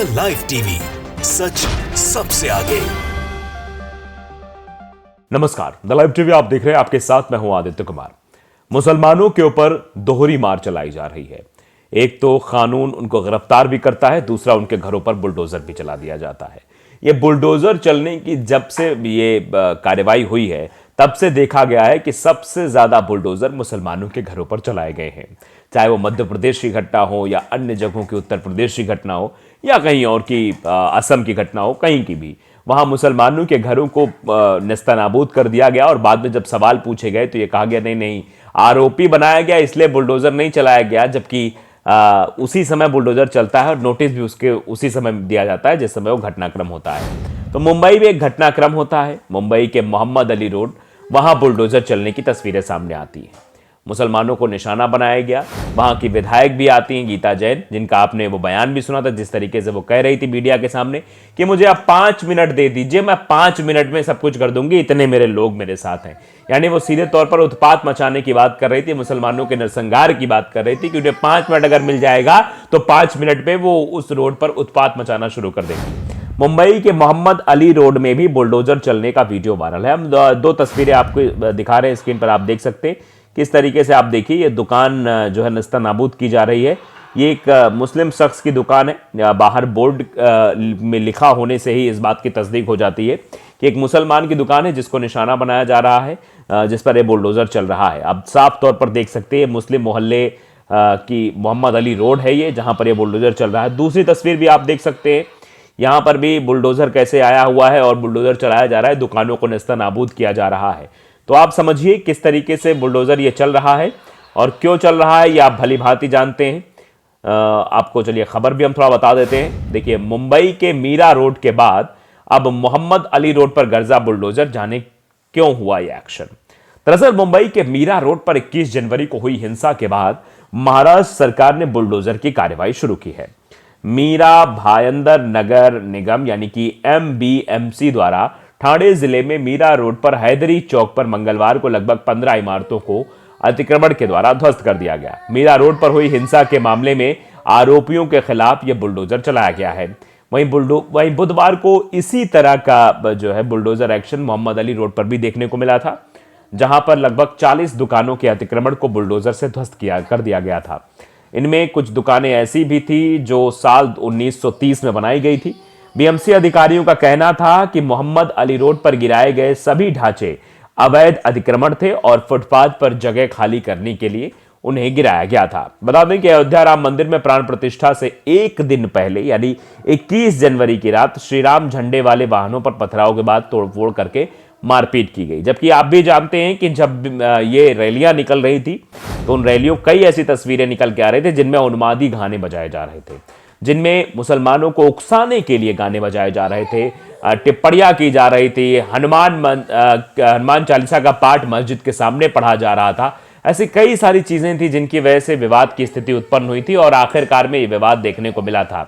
The live TV, सच सबसे आगे। नमस्कार, द लाइव टीवी आप देख रहे हैं। आपके साथ मैं हूं आदित्य कुमार। मुसलमानों के ऊपर दोहरी मार चलाई जा रही है। एक तो कानून उनको गिरफ्तार भी करता है, दूसरा उनके घरों पर बुलडोजर भी चला दिया जाता है। ये बुलडोजर चलने की जब से ये कार्रवाई हुई है, तब से देखा गया है कि सबसे ज्यादा बुलडोजर मुसलमानों के घरों पर चलाए गए हैं। चाहे वो मध्य प्रदेश की घटना हो या अन्य जगहों की उत्तर प्रदेश की घटना हो या कहीं और की असम की घटना हो, कहीं की भी, वहां मुसलमानों के घरों को नेस्तनाबूद कर दिया गया। और बाद में जब सवाल पूछे गए तो ये कहा गया नहीं नहीं, आरोपी बनाया गया इसलिए बुलडोजर नहीं चलाया गया, जबकि उसी समय बुलडोजर चलता है और नोटिस भी उसके उसी समय दिया जाता है जिस समय वो घटनाक्रम होता है। तो मुंबई में एक घटनाक्रम होता है, मुंबई के मोहम्मद अली रोड, वहां बुलडोजर चलने की तस्वीरें सामने आती हैं। मुसलमानों को निशाना बनाया गया। वहां की विधायक भी आती हैं, गीता जैन, जिनका आपने वो बयान भी सुना था, जिस तरीके से वो कह रही थी मीडिया के सामने कि मुझे आप 5 मिनट दे दीजिए, मैं 5 मिनट में सब कुछ कर दूंगी, इतने मेरे लोग मेरे साथ हैं। यानी वो सीधे तौर पर उत्पात मचाने की बात कर रही थी, मुसलमानों के नरसंहार की बात कर रही थी कि उन्हें 5 मिनट अगर मिल जाएगा तो 5 मिनट में वो उस रोड पर उत्पात मचाना शुरू कर देंगी। मुंबई के मोहम्मद अली रोड में भी बुलडोजर चलने का वीडियो वायरल है। हम दो तस्वीरें आपको दिखा रहे हैं, स्क्रीन पर आप देख सकते हैं किस तरीके से। आप देखिए, ये दुकान जो है नेस्तनाबूद की जा रही है। ये एक मुस्लिम शख्स की दुकान है। बाहर बोर्ड में लिखा होने से ही इस बात की तस्दीक हो जाती है कि एक मुसलमान की दुकान है जिसको निशाना बनाया जा रहा है, जिस पर ये बुलडोजर चल रहा है। अब साफ तौर पर देख सकते हैं मुस्लिम मोहल्ले की मोहम्मद अली रोड है ये, जहां पर ये बुलडोजर चल रहा है। दूसरी तस्वीर भी आप देख सकते हैं, यहां पर भी बुलडोजर कैसे आया हुआ है और बुलडोजर चलाया जा रहा है, दुकानों को नेस्तनाबूद किया जा रहा है। तो आप समझिए किस तरीके से बुलडोजर ये चल रहा है और क्यों चल रहा है, ये आप भली भांति जानते हैं। आपको चलिए खबर भी हम थोड़ा बता देते हैं। देखिए, मुंबई के मीरा रोड के बाद अब मोहम्मद अली रोड पर गर्जा बुलडोजर, जाने क्यों हुआ ये एक्शन। दरअसल मुंबई के मीरा रोड पर 21 जनवरी को हुई हिंसा के बाद महाराष्ट्र सरकार ने बुलडोजर की कार्रवाई शुरू की है। मीरा भायंदर नगर निगम यानी कि MBMC द्वारा ठाणे जिले में मीरा रोड पर हैदरी चौक पर मंगलवार को लगभग 15 इमारतों को अतिक्रमण के द्वारा ध्वस्त कर दिया गया। मीरा रोड पर हुई हिंसा के मामले में आरोपियों के खिलाफ यह बुलडोजर चलाया गया है। वहीं बुधवार को इसी तरह का जो है bulldozer action Mohammed Ali road पर भी देखने को मिला था, जहां पर लगभग 40 दुकानों के अतिक्रमण को बुलडोजर से ध्वस्त कर दिया गया था। इनमें कुछ दुकानें ऐसी भी थी जो साल 1930 में बनाई गई थी। BMC अधिकारियों का कहना था कि मोहम्मद अली रोड पर गिराए गए सभी ढांचे अवैध अतिक्रमण थे और फुटपाथ पर जगह खाली करने के लिए उन्हें गिराया गया था। बता दें कि अयोध्या राम मंदिर में प्राण प्रतिष्ठा से एक दिन पहले यानी 21 जनवरी की रात श्रीराम झंडे वाले वाहनों पर पथराव के बाद तोड़फोड़ करके मारपीट की गई। जबकि आप भी जानते हैं कि जब ये रैलियां निकल रही थी तो उन रैलियों कई ऐसी तस्वीरें निकल के आ रहे थे जिनमें उन्मादी गाने बजाए जा रहे थे, जिनमें मुसलमानों को उकसाने के लिए गाने बजाए जा रहे थे, टिप्पणियां की जा रही थी, हनुमान चालीसा का पाठ मस्जिद के सामने पढ़ा जा रहा था। ऐसी कई सारी चीजें थी जिनकी वजह से विवाद की स्थिति उत्पन्न हुई थी और आखिरकार में ये विवाद देखने को मिला था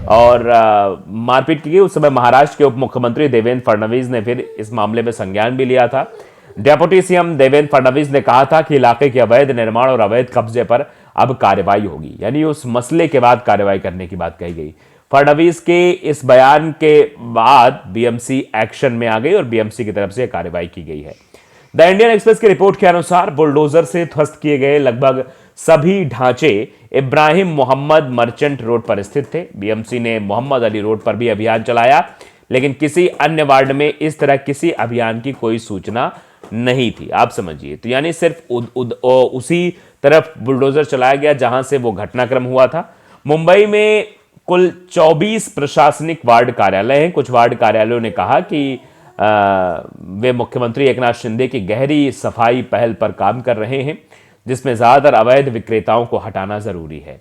और मारपीट की गई। उस समय महाराष्ट्र के उप मुख्यमंत्री देवेंद्र फडणवीस ने फिर इस मामले में संज्ञान भी लिया था। डेप्यूटी CM देवेंद्र फडणवीस ने कहा था कि इलाके के अवैध निर्माण और अवैध कब्जे पर अब कार्रवाई होगी, यानी उस मसले के बाद कार्रवाई करने की बात कही गई। फडणवीस के इस बयान के बाद BMC एक्शन में आ गई और BMC की तरफ से कार्रवाई की गई है। द इंडियन एक्सप्रेस की रिपोर्ट के अनुसार बुलडोजर से ध्वस्त किए गए लगभग सभी ढांचे इब्राहिम मोहम्मद मर्चेंट रोड पर स्थित थे। BMC ने मोहम्मद अली रोड पर भी अभियान चलाया, लेकिन किसी अन्य वार्ड में इस तरह किसी अभियान की कोई सूचना नहीं थी। आप समझिए, तो यानी सिर्फ उसी तरफ बुलडोजर चलाया गया जहां से वो घटनाक्रम हुआ था। मुंबई में कुल 24 प्रशासनिक वार्ड कार्यालय हैं। कुछ वार्ड कार्यालयों ने कहा कि वे मुख्यमंत्री एकनाथ शिंदे की गहरी सफाई पहल पर काम कर रहे हैं, जिसमें ज्यादातर अवैध विक्रेताओं को हटाना जरूरी है।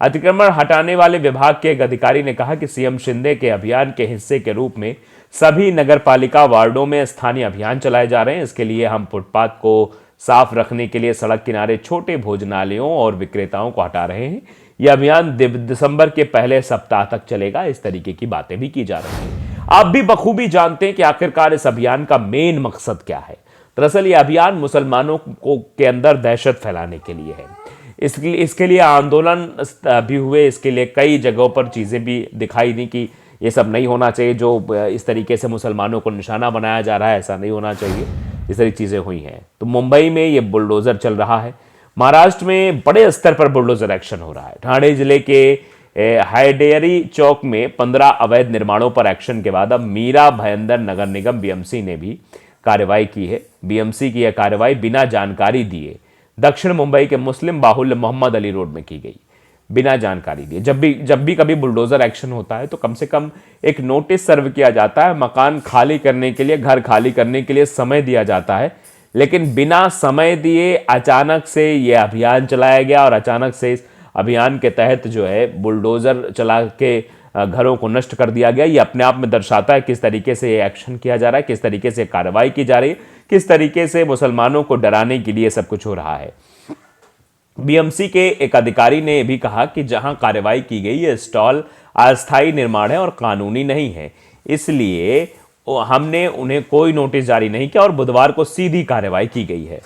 अतिक्रमण हटाने वाले विभाग के एक अधिकारी ने कहा कि CM शिंदे के अभियान के हिस्से के रूप में सभी नगरपालिका वार्डों में स्थानीय अभियान चलाए जा रहे हैं। इसके लिए हम फुटपाथ को साफ रखने के लिए सड़क किनारे छोटे भोजनालयों और विक्रेताओं को हटा रहे हैं। यह अभियान दिसंबर के पहले सप्ताह तक चलेगा। इस तरीके की बातें भी की जा रही हैं। आप भी बखूबी जानते हैं कि आखिरकार इस अभियान का मेन मकसद क्या है। दरअसल यह अभियान मुसलमानों के अंदर दहशत फैलाने के लिए है। इसके लिए आंदोलन भी हुए, इसके लिए कई जगहों पर चीज़ें भी दिखाई दी कि ये सब नहीं होना चाहिए, जो इस तरीके से मुसलमानों को निशाना बनाया जा रहा है ऐसा नहीं होना चाहिए, इस तरह चीज़ें हुई हैं। तो मुंबई में ये बुलडोज़र चल रहा है। महाराष्ट्र में बड़े स्तर पर बुलडोज़र एक्शन हो रहा है। ठाणे जिले के हाइडेरी चौक में 15 अवैध निर्माणों पर एक्शन के बाद अब मीरा भयंदर नगर निगम बीएमसी ने भी कार्रवाई की है। बीएमसी की यह कार्रवाई बिना जानकारी दिए दक्षिण मुंबई के मुस्लिम बाहुल्य मोहम्मद अली रोड में की गई, बिना जानकारी दिए। जब भी कभी बुलडोजर एक्शन होता है तो कम से कम एक नोटिस सर्व किया जाता है, मकान खाली करने के लिए, घर खाली करने के लिए समय दिया जाता है, लेकिन बिना समय दिए अचानक से ये अभियान चलाया गया और अचानक से इस अभियान के तहत जो है बुलडोजर चला के घरों को नष्ट कर दिया गया। ये अपने आप में दर्शाता है किस तरीके से ये एक्शन किया जा रहा है, किस तरीके से कार्रवाई की जा रही है, किस तरीके से मुसलमानों को डराने के लिए सब कुछ हो रहा है। बीएमसी के एक अधिकारी ने भी कहा कि जहां कार्रवाई की गई ये स्टॉल अस्थायी निर्माण है और कानूनी नहीं है, इसलिए हमने उन्हें कोई नोटिस जारी नहीं किया और बुधवार को सीधी कार्रवाई की गई है।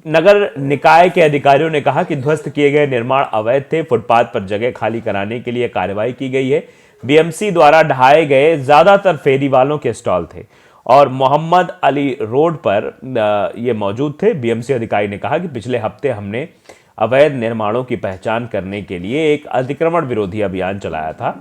नगर निकाय के अधिकारियों ने कहा कि ध्वस्त किए गए निर्माण अवैध थे, फुटपाथ पर जगह खाली कराने के लिए कार्रवाई की गई है। बीएमसी द्वारा ढाए गए ज्यादातर फेरी वालों के स्टॉल थे और मोहम्मद अली रोड पर ये मौजूद थे। बीएमसी अधिकारी ने कहा कि पिछले हफ्ते हमने अवैध निर्माणों की पहचान करने के लिए एक अतिक्रमण विरोधी अभियान चलाया था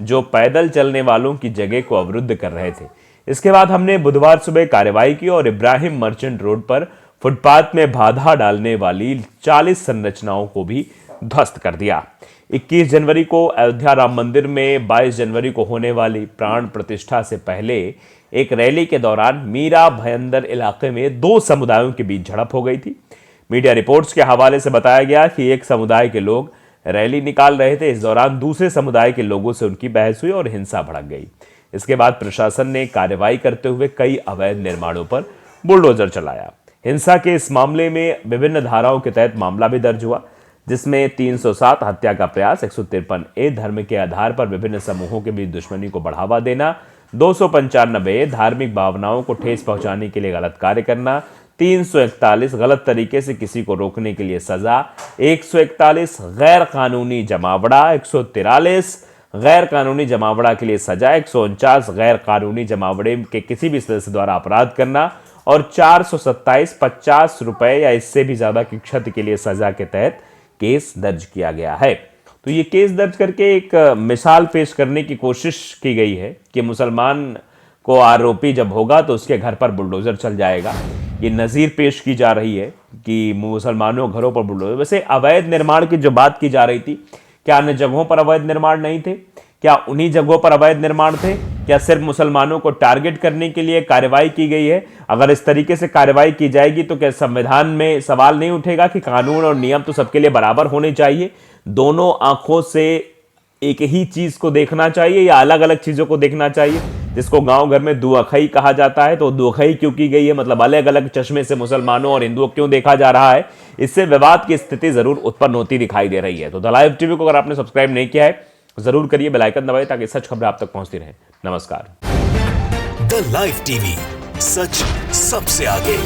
जो पैदल चलने वालों की जगह को अवरुद्ध कर रहे थे। इसके बाद हमने बुधवार सुबह कार्रवाई की और इब्राहिम मर्चेंट रोड पर फुटपाथ में बाधा डालने वाली 40 संरचनाओं को भी ध्वस्त कर दिया। 21 जनवरी को अयोध्या राम मंदिर में 22 जनवरी को होने वाली प्राण प्रतिष्ठा से पहले एक रैली के दौरान मीरा भयंदर इलाके में 2 समुदायों के बीच झड़प हो गई थी। मीडिया रिपोर्ट्स के हवाले से बताया गया कि एक समुदाय के लोग रैली निकाल रहे थे, इस दौरान दूसरे समुदाय के लोगों से उनकी बहस हुई और हिंसा भड़क गई। इसके बाद प्रशासन ने कार्रवाई करते हुए कई अवैध निर्माणों पर बुलडोजर चलाया। हिंसा के इस मामले में विभिन्न धाराओं के तहत मामला भी दर्ज हुआ, जिसमें 307 हत्या का प्रयास, 153A धर्म के आधार पर विभिन्न समूहों के बीच दुश्मनी को बढ़ावा देना, 295 धार्मिक भावनाओं को ठेस पहुंचाने के लिए गलत कार्य करना, 341 गलत तरीके से किसी को रोकने के लिए सजा, 141 गैर कानूनी जमावड़ा, 143 गैर कानूनी जमावड़ा के लिए सजा, 149 गैर कानूनी जमावड़े के किसी भी सदस्य द्वारा अपराध करना और 427 50 रुपए या इससे भी ज्यादा की क्षति के लिए सजा के तहत केस दर्ज किया गया है। तो ये केस दर्ज करके एक मिसाल पेश करने की कोशिश की गई है कि मुसलमान को आरोपी जब होगा तो उसके घर पर बुलडोजर चल जाएगा। ये नज़ीर पेश की जा रही है कि मुसलमानों घरों पर बुलडोजर। वैसे अवैध निर्माण की जो बात की जा रही थी, क्या अन्य जगहों पर अवैध निर्माण नहीं थे? क्या उन्हीं जगहों पर अवैध निर्माण थे? क्या सिर्फ मुसलमानों को टारगेट करने के लिए कार्रवाई की गई है? अगर इस तरीके से कार्रवाई की जाएगी तो क्या संविधान में सवाल नहीं उठेगा कि कानून और नियम तो सबके लिए बराबर होने चाहिए? दोनों आंखों से एक ही चीज को देखना चाहिए या अलग अलग चीजों को देखना चाहिए? जिसको गांव घर में दुअखई कहा जाता है, तो दुअखई क्यों की गई है? मतलब अलग अलग चश्मे से मुसलमानों और हिंदुओं क्यों देखा जा रहा है? इससे विवाद की स्थिति जरूर उत्पन्न होती दिखाई दे रही है। तो द लाइव टीवी को अगर आपने सब्सक्राइब नहीं किया है जरूर करिए, बेल आइकन दबाइए ताकि सच खबरें आप तक पहुंचती रहें। नमस्कार। द लाइव टीवी, सच सबसे आगे।